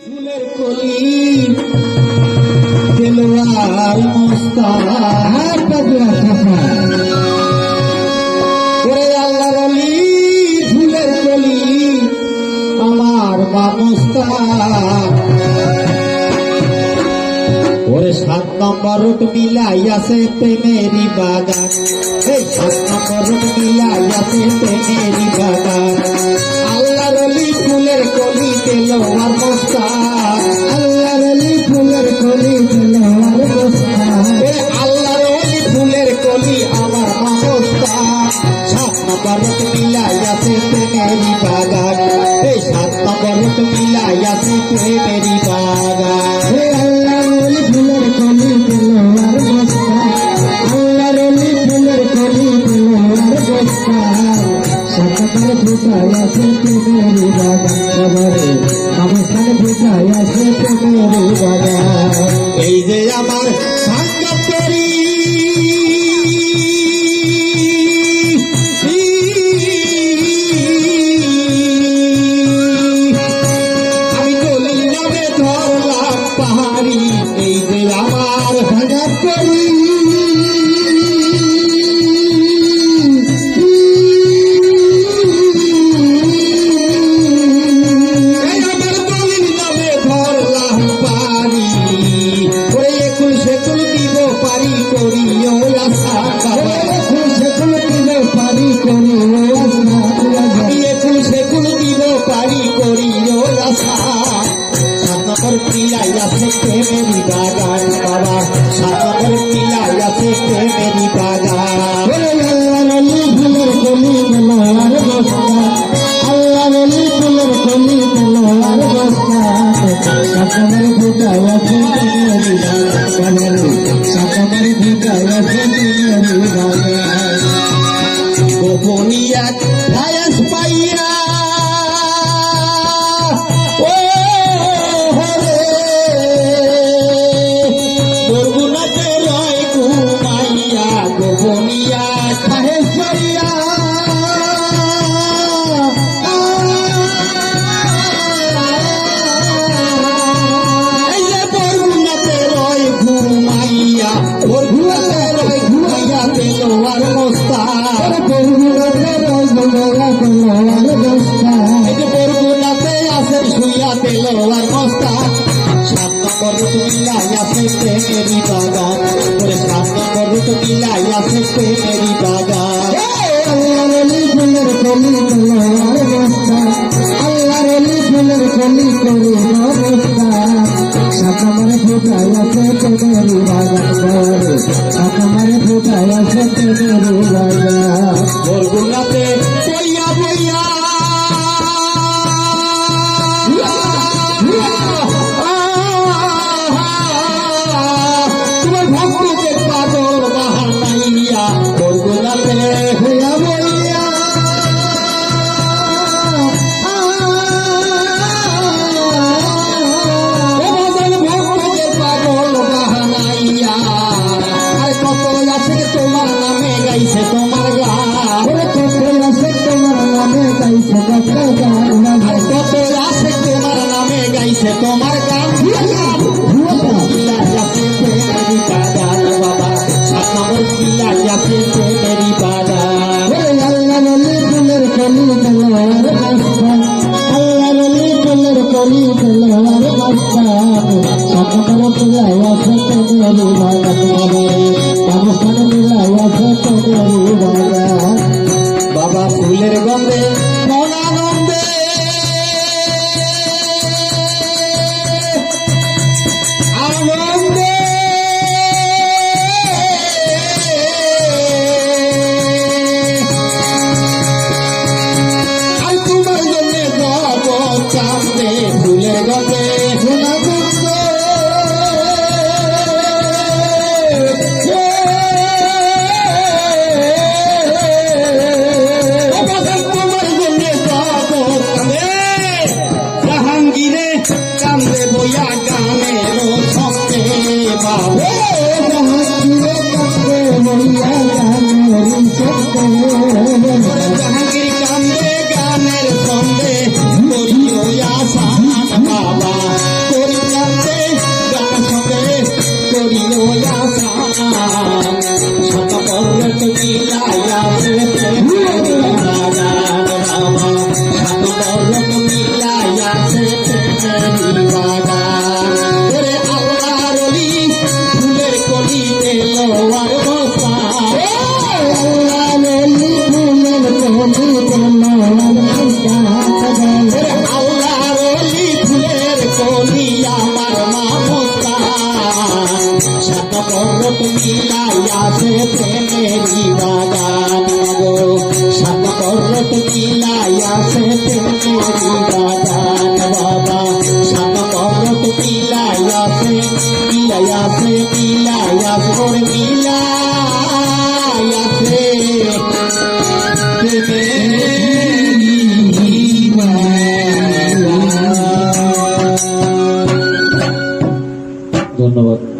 ফুলের কলি দেলোয়ার মোস্তাক ওরে আল্লাহর অলি ফুলের কলি আমার মা মোস্তাক ওরে 7 নম্বর রুট মিলাইয়াছে প্রেমেরি বাগান এই 7 নম্বর রুট মিলাইয়াছে প্রেমেরি বাগান আল্লাহর অলি ফুলের কলি দেলোয়ার মোস্তাক আল্লাহর অলি ফুলের কলি দেলোয়ার মোস্তাক আল্লাহর অলি ফুলের কলি আমার মা মোস্তাক 7 নম্বর রুট মিলাইয়াছে প্রেমেরি বাগান এই 7 নম্বর রুট মিলাইয়াছে প্রেমেরি বাগান আল্লাহর অলি ফুলের কলি দেলোয়ার মোস্তাক আল্লাহর অলি ফুলের কলি দেলোয়ার মোস্তাক সকালে ফুটাইয়াছে প্রেমেরি বাগান সবারে অবস্থানে ফুটাইয়াছে প্রেমেরি বাগান এই যে আমার সাঙ্গাত করি আমি কলি নামে ধরলাম পাহাড়ি এই যে আমার সাঙ্গাত করি पिलाइयाছে প্রেমেরি বাগান বাবা 7 নম্বর পিলাইয়াছে প্রেমেরি বাগান আল্লাহর অলি ফুলের কলি দেলোয়ার মোস্তাক আল্লাহর অলি ফুলের কলি দেলোয়ার মোস্তাক 7 নম্বর ফুটাইয়াছে প্রেমেরি বাগান 7 নম্বর ফুটাইয়াছে প্রেমেরি বাগান গোপনীয় ভায়াস পাইয়া দেলোয়ার মোস্তাক 7 নম্বর রুট মিলাইয়াছে প্রেমেরি বাগান ওরে 7 নম্বর রুট মিলাইয়াছে প্রেমেরি বাগান আল্লাহর অলি ফুলের কলি দেলোয়ার মোস্তাক আল্লাহর অলি ফুলের কলি দেলোয়ার মোস্তাক 7 নম্বরে ফুটাইয়াছে প্রেমেরি বাগান 7 নম্বরে ফুটাইয়াছে প্রেমেরি বাগান বরগুনাতে বইয়া বইয়া তোমার গান কত আছে তোমার নামে গাইছে তোমার নামে গাইছে তোমার গান বাবা 7 নম্বর পিলাইয়াছে প্রেমেরি বাগান আল্লাহর অলি ফুলের কলি দেলোয়ার মোস্তাক আল্লাহর অলি ফুলের কলি দেলোয়ার মোস্তাক 7 নম্বর পিলাইয়াছে প্রেমেরি বাগান অবস্থানে মিলাইয়াছে প্রেমেরি বাগান বাবা ফুলের গন্ধে মনানন্দে আনন্দে আর তোমার জন্য যাব চাঁদে ফুলের গন্ধে কান্দে বইয়া গানের ছন্দে বাবা জাহাঙ্গীর কান্দে গানের ছন্দে করিও আসান বাবা ধন্যবাদ।